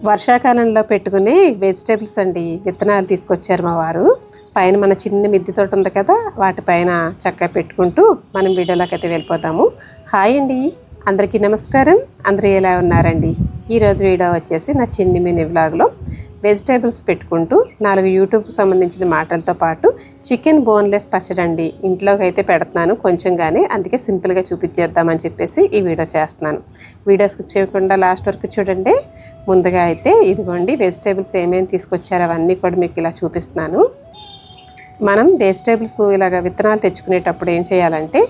వర్షాకాలంలో పెట్టుకునే వెజిటేబుల్స్ అండి విత్తనాలు తీసుకొచ్చారు మా వారు. పైన మన చిన్న మిద్దె తోట ఉంది కదా, వాటిపైన చక్కగా పెట్టుకుంటూ మనం వీడియోలోకి అయితే వెళ్ళిపోతాము. హాయ్ అండి, అందరికీ నమస్కారం. అందరూ ఎలా ఉన్నారండి? ఈరోజు వీడియో వచ్చేసి నా చిన్ని మినీ వ్లాగ్లో వెజిటేబుల్స్ పెట్టుకుంటూ 4 యూట్యూబ్కి సంబంధించిన మాటలతో పాటు చికెన్ బోన్లెస్ పచ్చడి అండి ఇంట్లోకి అయితే పెడుతున్నాను కొంచెంగానే, అందుకే సింపుల్గా చూపించేద్దామని చెప్పేసి ఈ వీడియో చేస్తున్నాను. వీడియో స్కిప్ చేయకుండా లాస్ట్ వరకు చూడండి. ముందుగా అయితే ఇదిగోండి వెజిటేబుల్స్ ఏమేమి తీసుకొచ్చారో అవన్నీ కూడా మీకు ఇలా చూపిస్తున్నాను. మనం వెజిటేబుల్స్ ఇలాగ విత్తనాలు తెచ్చుకునేటప్పుడు ఏం చేయాలంటే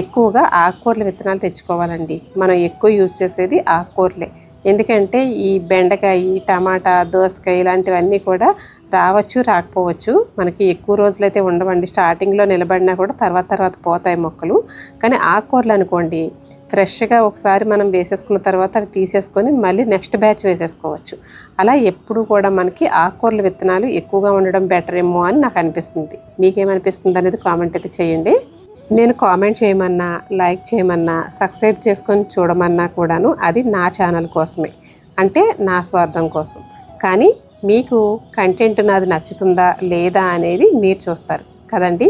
ఎక్కువగా ఆకుకూరల విత్తనాలు తెచ్చుకోవాలండి. మనం ఎక్కువ యూజ్ చేసేది ఆకుకూరలే. ఎందుకంటే ఈ బెండకాయ, టమాటా, దోసకాయ ఇలాంటివన్నీ కూడా రావచ్చు రాకపోవచ్చు, మనకి ఎక్కువ రోజులైతే ఉండవండి. స్టార్టింగ్లో నిలబడినా కూడా తర్వాత పోతాయి మొక్కలు. కానీ ఆకుకూరలు అనుకోండి, ఫ్రెష్గా ఒకసారి మనం వేసేసుకున్న తర్వాత అవి తీసేసుకొని మళ్ళీ నెక్స్ట్ బ్యాచ్ వేసేసుకోవచ్చు. అలా ఎప్పుడు కూడా మనకి ఆకుకూరల విత్తనాలు ఎక్కువగా ఉండడం బెటర్ ఏమో అని నాకు అనిపిస్తుంది. మీకేమనిపిస్తుంది అనేది కామెంట్ అయితే చేయండి. నేను కామెంట్ చేయమన్నా, లైక్ చేయమన్నా, సబ్స్క్రైబ్ చేసుకొని చూడమన్నా కూడాను అది నా ఛానల్ కోసమే, అంటే నా స్వార్థం కోసం. కానీ మీకు కంటెంట్ నాది నచ్చుతుందా లేదా అనేది మీరు చూస్తారు కదండి.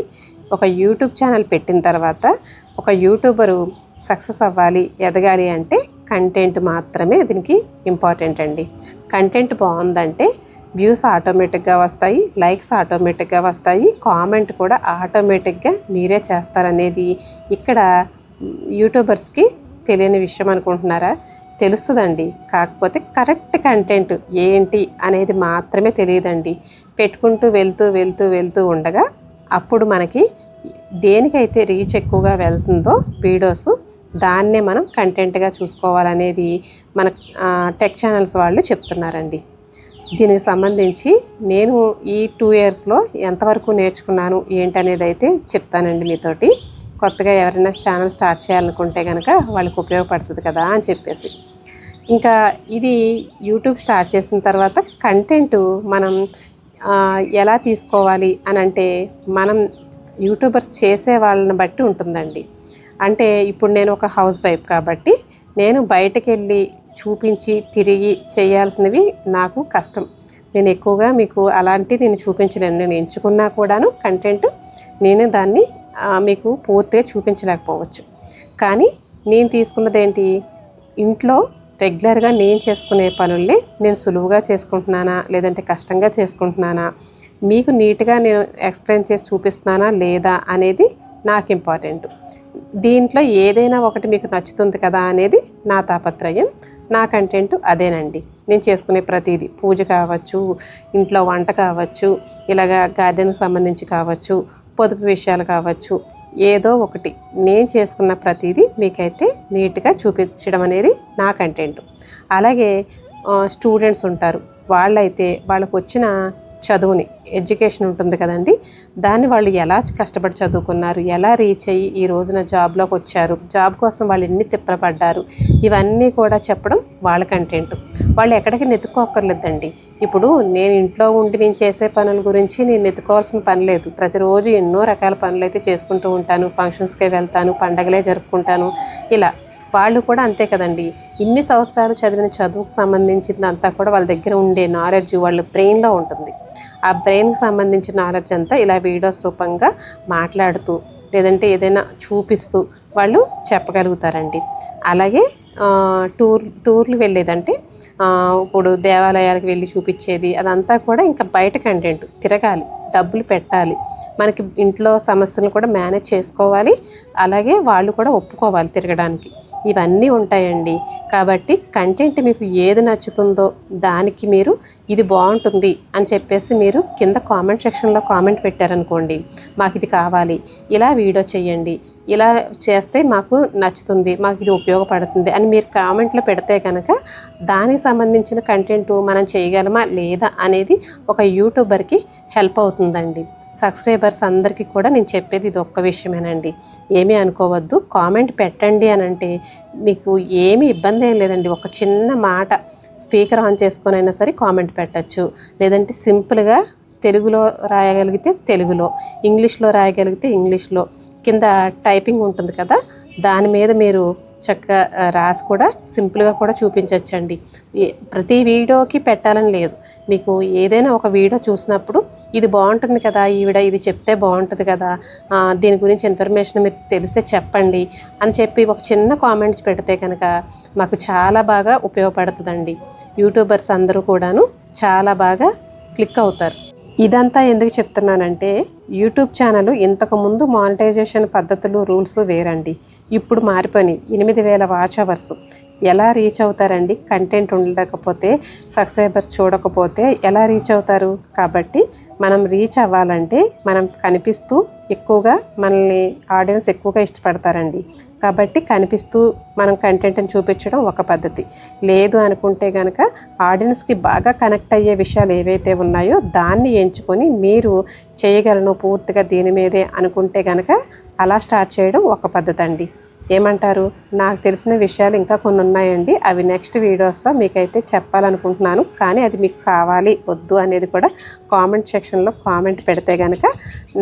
ఒక యూట్యూబ్ ఛానల్ పెట్టిన తర్వాత ఒక యూట్యూబరు సక్సెస్ అవ్వాలి, ఎదగాలి అంటే కంటెంట్ మాత్రమే దీనికి ఇంపార్టెంట్ అండి. కంటెంట్ బాగుందంటే వ్యూస్ ఆటోమేటిక్గా వస్తాయి, లైక్స్ ఆటోమేటిక్గా వస్తాయి, కామెంట్ కూడా ఆటోమేటిక్గా మీరే చేస్తారనేది ఇక్కడ యూట్యూబర్స్కి తెలియని విషయం అనుకుంటున్నారా? తెలుస్తుందండి. కాకపోతే కరెక్ట్ కంటెంట్ ఏంటి అనేది మాత్రమే తెలియదండి. పెట్టుకుంటూ వెళ్తూ ఉండగా అప్పుడు మనకి దేనికైతే రీచ్ ఎక్కువగా వెళ్తుందో వీడియోస్, దాన్నే మనం కంటెంట్గా చూసుకోవాలనేది మన టెక్ ఛానల్స్ వాళ్ళు చెప్తున్నారండి. దీనికి సంబంధించి నేను ఈ 2 ఇయర్స్లో ఎంతవరకు నేర్చుకున్నాను ఏంటనేది అయితే చెప్తానండి మీతోటి. కొత్తగా ఎవరైనా ఛానల్ స్టార్ట్ చేయాలనుకుంటే కనుక వాళ్ళకి ఉపయోగపడుతుంది కదా అని చెప్పేసి. ఇంకా ఇది యూట్యూబ్ స్టార్ట్ చేసిన తర్వాత కంటెంట్ మనం ఎలా తీసుకోవాలి అని అంటే మనం యూట్యూబర్స్ చేసే వాళ్ళని బట్టి ఉంటుందండి. అంటే ఇప్పుడు నేను ఒక హౌస్ వైఫ్ కాబట్టి నేను బయటకు వెళ్ళి చూపించి తిరిగి చేయాల్సినవి నాకు కష్టం. నేను ఎక్కువగా మీకు నేను చూపించలేను. నేను ఎంచుకున్నా కూడాను కంటెంట్ నేను దాన్ని మీకు పూర్తిగా చూపించలేకపోవచ్చు. కానీ నేను తీసుకున్నది ఏంటి, ఇంట్లో రెగ్యులర్గా నేను చేసుకునే పనుల్ని నేను సులువుగా చేసుకుంటున్నానా లేదంటే కష్టంగా చేసుకుంటున్నానా, మీకు నీట్గా నేను ఎక్స్ప్లెయిన్ చేసి చూపిస్తున్నానా లేదా అనేది నాకు ఇంపార్టెంట్. దీంట్లో ఏదైనా ఒకటి మీకు నచ్చుతుంది కదా అనేది నా తాపత్రయం. నా కంటెంట్ అదేనండి. నేను చేసుకునే ప్రతిదీ, పూజ కావచ్చు, ఇంట్లో వంట కావచ్చు, ఇలాగా గార్డెన్కి సంబంధించి కావచ్చు, పొదుపు విషయాలు కావచ్చు, ఏదో ఒకటి నేను చేసుకున్న ప్రతిదీ మీకైతే నీట్గా చూపించడం అనేది నా కంటెంట్. అలాగే స్టూడెంట్స్ ఉంటారు, వాళ్ళకు వచ్చిన చదువుని, ఎడ్యుకేషన్ ఉంటుంది కదండి, దాన్ని వాళ్ళు ఎలా కష్టపడి చదువుకున్నారు, ఎలా రీచ్ అయ్యి ఈ రోజున జాబ్లోకి వచ్చారు, జాబ్ కోసం వాళ్ళు ఎన్ని తిప్పపడ్డారు, ఇవన్నీ కూడా చెప్పడం వాళ్ళ కంటెంట్. వాళ్ళు ఎక్కడికి నెతుక్కోక్కర్లేదండి. ఇప్పుడు నేను ఇంట్లో ఉండి నేను చేసే పనుల గురించి నేను నెతుకోవాల్సిన పని లేదు. ప్రతిరోజు ఎన్నో రకాల పనులు అయితే చేసుకుంటూ ఉంటాను. ఫంక్షన్స్కే వెళ్తాను, పండగలే జరుపుకుంటాను. ఇలా వాళ్ళు కూడా అంతే కదండి. ఇన్ని సంవత్సరాలు చదివిన చదువుకు సంబంధించిందంతా కూడా వాళ్ళ దగ్గర ఉండే నాలెడ్జ్ వాళ్ళ బ్రెయిన్లో ఉంటుంది. ఆ బ్రెయిన్కి సంబంధించిన నాలెడ్జ్ అంతా ఇలా వీడియోస్ రూపంగా మాట్లాడుతూ లేదంటే ఏదైనా చూపిస్తూ వాళ్ళు చెప్పగలుగుతారండి. అలాగే టూర్లు వెళ్ళేదంటే ఇప్పుడు దేవాలయాలకు వెళ్ళి చూపించేది అదంతా కూడా ఇంకా బయట కంటెంట్. తిరగాలి, డబ్బులు పెట్టాలి, మనకి ఇంట్లో సమస్యలను కూడా మేనేజ్ చేసుకోవాలి, అలాగే వాళ్ళు కూడా ఒప్పుకోవాలి తిరగడానికి. ఇవన్నీ ఉంటాయండి. కాబట్టి కంటెంట్ మీకు ఏది నచ్చుతుందో దానికి మీరు ఇది బాగుంటుంది అని చెప్పేసి మీరు కింద కామెంట్ సెక్షన్లో కామెంట్ పెట్టారనుకోండి, మాకు ఇది కావాలి, ఇలా వీడియో చేయండి, ఇలా చేస్తే మాకు నచ్చుతుంది, మాకు ఇది ఉపయోగపడుతుంది అని మీరు కామెంట్లో పెడితే కనుక దానికి సంబంధించిన కంటెంట్ మనం చేయగలమా లేదా అనేది ఒక యూట్యూబర్కి హెల్ప్ అవుతుందండి. సబ్స్క్రైబర్స్ అందరికీ కూడా నేను చెప్పేది ఇది ఒక్క విషయమేనండి. ఏమీ అనుకోవద్దు, కామెంట్ పెట్టండి అని అంటే మీకు ఏమీ ఇబ్బంది ఏం లేదండి. ఒక చిన్న మాట స్పీకర్ ఆన్ చేసుకొని అయినా సరే కామెంట్ పెట్టచ్చు, లేదంటే సింపుల్గా తెలుగులో రాయగలిగితే తెలుగులో, ఇంగ్లీష్లో రాయగలిగితే ఇంగ్లీష్లో, కింద టైపింగ్ ఉంటుంది కదా దాని మీద మీరు చక్కగా రాసి కూడా సింపుల్గా కూడా చూపించవచ్చండి. ప్రతి వీడియోకి పెట్టాలని లేదు. మీకు ఏదైనా ఒక వీడియో చూసినప్పుడు ఇది బాగుంటుంది కదా, ఈవిడ ఇది చెప్తే బాగుంటుంది కదా, దీని గురించి ఇన్ఫర్మేషన్ మీకు తెలిస్తే చెప్పండి అని చెప్పి ఒక చిన్న కామెంట్స్ పెడితే కనుక మాకు చాలా బాగా ఉపయోగపడుతుందండి. యూట్యూబర్స్ అందరూ కూడాను చాలా బాగా క్లిక్ అవుతారు. ఇదంతా ఎందుకు చెప్తున్నానంటే యూట్యూబ్ ఛానల్ ఇంతకుముందు మానిటైజేషన్ పద్ధతులు రూల్స్ వేరండి. ఇప్పుడు మారిపోయినాయి. 8,000 వాచ్ అవర్స్ ఎలా రీచ్ అవుతారండి? కంటెంట్ ఉండకపోతే, సబ్స్క్రైబర్స్ చూడకపోతే ఎలా రీచ్ అవుతారు? కాబట్టి మనం రీచ్ అవ్వాలంటే మనం కనిపిస్తూ ఎక్కువగా మనల్ని ఆడియన్స్ ఎక్కువగా ఇష్టపడతారండి. కాబట్టి కనిపిస్తూ మనం కంటెంట్ని చూపించడం ఒక పద్ధతి. లేదు అనుకుంటే కనుక ఆడియన్స్కి బాగా కనెక్ట్ అయ్యే విషయాలు ఏవైతే ఉన్నాయో దాన్ని ఎంచుకొని మీరు చేయగలను పూర్తిగా దీని మీదే అనుకుంటే కనుక అలా స్టార్ట్ చేయడం ఒక పద్ధతి అండి. ఏమంటారు? నాకు తెలిసిన విషయాలు ఇంకా కొన్ని ఉన్నాయండి. అవి నెక్స్ట్ వీడియోస్లో మీకైతే చెప్పాలనుకుంటున్నాను. కానీ అది మీకు కావాలి వద్దు అనేది కూడా కామెంట్ సెక్షన్లో కామెంట్ పెడితే కనుక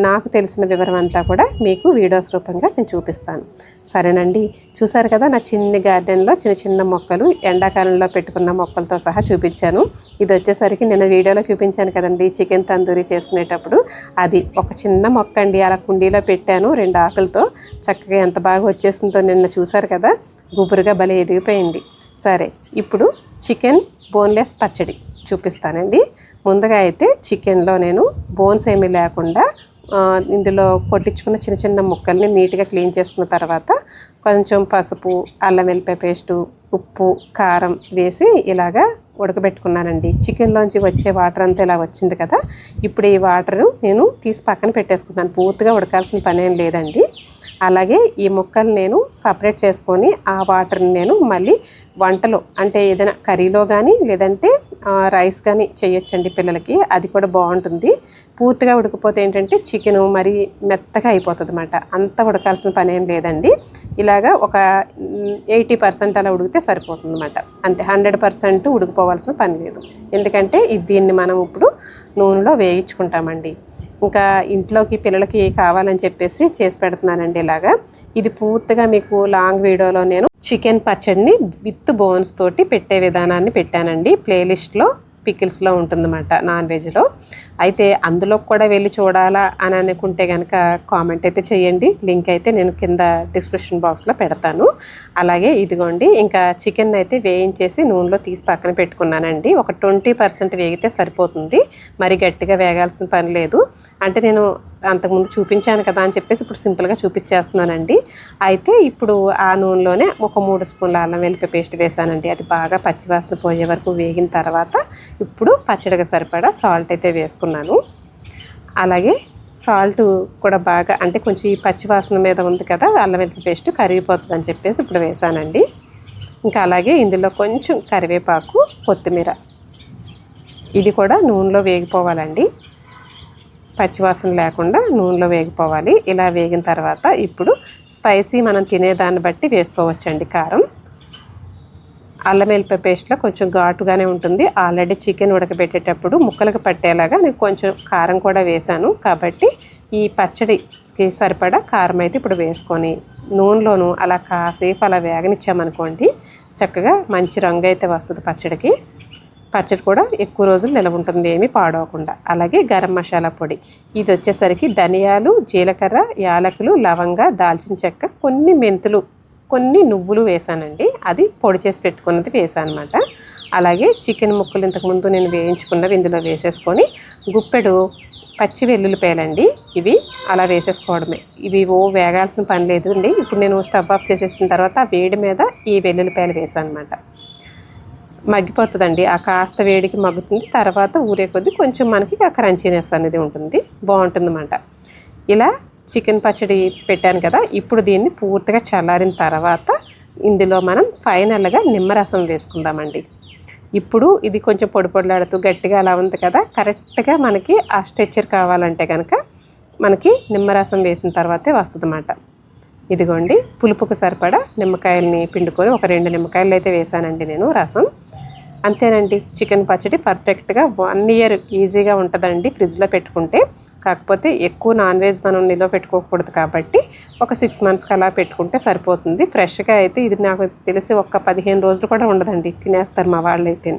నాకు తెలిసిన వివరం అంతా కూడా మీకు వీడియోస్ రూపంగా నేను చూపిస్తాను. సరేనండి. చూసారు కదా నా చిన్న గార్డెన్లో చిన్న చిన్న మొక్కలు, ఎండాకాలంలో పెట్టుకున్న మొక్కలతో సహా చూపించాను. ఇది వచ్చేసరికి నిన్న వీడియోలో చూపించాను కదండి, చికెన్ తందూరి చేసుకునేటప్పుడు. అది ఒక చిన్న మొక్క అండి. అలా కుండీలో పెట్టాను 2 ఆకులతో. చక్కగా ఎంత బాగా వచ్చేసిందో నిన్న చూసారు కదా, గుబురుగా భలే ఎదిగిపోయింది. సరే, ఇప్పుడు చికెన్ బోన్లెస్ పచ్చడి చూపిస్తానండి. ముందుగా అయితే చికెన్లో నేను బోన్స్ ఏమీ లేకుండా ఇందులో కొట్టించుకున్న చిన్న చిన్న ముక్కల్ని నీట్గా క్లీన్ చేసుకున్న తర్వాత కొంచెం పసుపు, అల్లం వెల్లిపాయ పేస్టు, ఉప్పు, కారం వేసి ఇలాగా ఉడకబెట్టుకున్నానండి. చికెన్లోంచి వచ్చే వాటర్ అంతా ఇలా వచ్చింది కదా, ఇప్పుడు ఈ వాటరు నేను తీసి పక్కన పెట్టేసుకున్నాను. పూర్తిగా ఉడకాల్సిన పని ఏం లేదండి. అలాగే ఈ ముక్కలు నేను సపరేట్ చేసుకొని ఆ వాటర్ని నేను మళ్ళీ వంటలో అంటే ఏదైనా కర్రీలో కానీ లేదంటే రైస్ కానీ చేయొచ్చండి పిల్లలకి. అది కూడా బాగుంటుంది. పూర్తిగా ఉడికిపోతే ఏంటంటే చికెను మరి మెత్తగా అయిపోతుంది అన్నమాట. అంత ఉడకాల్సిన పని ఏం లేదండి. ఇలాగా ఒక 80% అలా ఉడికితే సరిపోతుంది అన్నమాట. అంతే, 100% ఉడికిపోవాల్సిన పని లేదు. ఎందుకంటే దీన్ని మనం ఇప్పుడు నూనెలో వేయించుకుంటామండి. ఇంకా ఇంట్లోకి పిల్లలకి కావాలని చెప్పేసి చేసి పెడుతున్నానండి ఇలాగా. ఇది పూర్తిగా మీకు లాంగ్ వీడియోలో నేను చికెన్ పచ్చడిని విత్ బోన్స్ తోటి పెట్టే విధానాన్ని పెట్టానండి. ప్లేలిస్ట్లో పికిల్స్లో ఉంటుందన్నమాట, నాన్ వెజ్లో. అయితే అందులో కూడా వెళ్ళి చూడాలా అని అనుకుంటే కనుక కామెంట్ అయితే చేయండి. లింక్ అయితే నేను కింద డిస్క్రిప్షన్ బాక్స్లో పెడతాను. అలాగే ఇదిగోండి, ఇంకా చికెన్ అయితే వేయించేసి నూనెలో తీసి పక్కన పెట్టుకున్నానండి. ఒక 20% వేగితే సరిపోతుంది. మరి గట్టిగా వేగాల్సిన పని లేదు. అంటే నేను అంతకుముందు చూపించాను కదా అని చెప్పేసి ఇప్పుడు సింపుల్గా చూపించేస్తున్నానండి. అయితే ఇప్పుడు ఆ నూనెలోనే ఒక 3 స్పూన్ల అల్లం వెల్లిపాయ పేస్ట్ వేసానండి. అది బాగా పచ్చివాసన పోయే వరకు వేగిన తర్వాత ఇప్పుడు పచ్చడికి సరిపడా సాల్ట్ అయితే వేసుకున్నాను. అలాగే సాల్ట్ కూడా బాగా అంటే కొంచెం ఈ పచ్చివాసన మీద ఉంది కదా, అల్లం వెల్లిపాయ పేస్ట్ కరిగిపోతుంది అని చెప్పేసి ఇప్పుడు వేసానండి. ఇంకా అలాగే ఇందులో కొంచెం కరివేపాకు, కొత్తిమీర, ఇది కూడా నూనెలో వేగిపోవాలండి. పచ్చివాసన లేకుండా నూనెలో వేగిపోవాలి. ఇలా వేగిన తర్వాత ఇప్పుడు స్పైసీ మనం తినేదాన్ని బట్టి వేసుకోవచ్చండి. కారం, అల్లం వెల్లిపాయ పేస్ట్లో కొంచెం ఘాటుగానే ఉంటుంది. ఆల్రెడీ చికెన్ ఉడకబెట్టేటప్పుడు ముక్కలకు పట్టేలాగా నేను కొంచెం కారం కూడా వేశాను. కాబట్టి ఈ పచ్చడికి సరిపడా కారం అయితే ఇప్పుడు వేసుకొని నూనెలోను అలా కాసేపు అలా వేగనిచ్చామనుకోండి, చక్కగా మంచి రంగు అయితే వస్తుంది పచ్చడికి. పచ్చడి కూడా ఎక్కువ రోజులు నిలవ ఉంటుంది, ఏమీ పాడవకుండా. అలాగే గరం మసాలా పొడి, ఇది వచ్చేసరికి ధనియాలు, జీలకర్ర, యాలకులు, లవంగ, దాల్చిన చెక్క, కొన్ని మెంతులు, కొన్ని నువ్వులు వేసానండి. అది పొడి చేసి పెట్టుకున్నది వేసాను అనమాట. అలాగే చికెన్ ముక్కలు ఇంతకుముందు నేను వేయించుకున్నవి ఇందులో వేసేసుకొని గుప్పెడు పచ్చి వెల్లుల్లిపాయలండి, ఇవి అలా వేసేసుకోవడమే. ఇవి వేగాల్సిన పని లేదు అండి. ఇప్పుడు నేను స్టవ్ ఆఫ్ చేసేసిన తర్వాత వేడి మీద ఈ వెల్లుల్లిపాయలు వేసాను అనమాట. మగ్గిపోతుందండి, ఆ కాస్త వేడికి మగ్గుతుంది. తర్వాత ఊరే కొద్దీ కొంచెం మనకి క్రంచీనెస్ అనేది ఉంటుంది, బాగుంటుంది అన్నమాట. ఇలా చికెన్ పచ్చడి పెట్టాను కదా, ఇప్పుడు దీన్ని పూర్తిగా చల్లారిన తర్వాత ఇందులో మనం ఫైనల్గా నిమ్మరసం వేసుకుందామండి. ఇప్పుడు ఇది కొంచెం పొడి పొడిలాడుతూ గట్టిగా అలా ఉంది కదా, కరెక్ట్గా మనకి ఆ స్ట్రెచ్చర్ కావాలంటే కనుక మనకి నిమ్మరసం వేసిన తర్వాతే వస్తుంది అన్నమాట. ఇదిగోండి, పులుపుకు సరిపడా నిమ్మకాయలని పిండుకొని ఒక 2 నిమ్మకాయలు అయితే వేసానండి నేను రసం. అంతేనండి, చికెన్ పచ్చడి పర్ఫెక్ట్గా 1 year ఈజీగా ఉంటుందండి ఫ్రిడ్జ్లో పెట్టుకుంటే. కాకపోతే ఎక్కువ నాన్ వెజ్ మనం నిల్వ పెట్టుకోకూడదు కాబట్టి ఒక 6 మంత్స్కి అలా పెట్టుకుంటే సరిపోతుంది. ఫ్రెష్గా అయితే ఇది నాకు తెలిసి ఒక 15 రోజులు కూడా ఉండదండి, తినేస్తారు మా వాళ్ళు అయితే.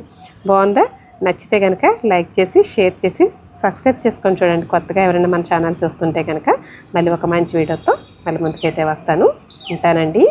బాగుందా? నచ్చితే కనుక లైక్ చేసి షేర్ చేసి సబ్స్క్రైబ్ చేసుకొని చూడండి. కొత్తగా ఎవరైనా మన ఛానల్ చూస్తుంటే కనుక మళ్ళీ ఒక మంచి వీడియోతో మళ్ళీ ముందుకైతే వస్తాను. ఉంటానండి.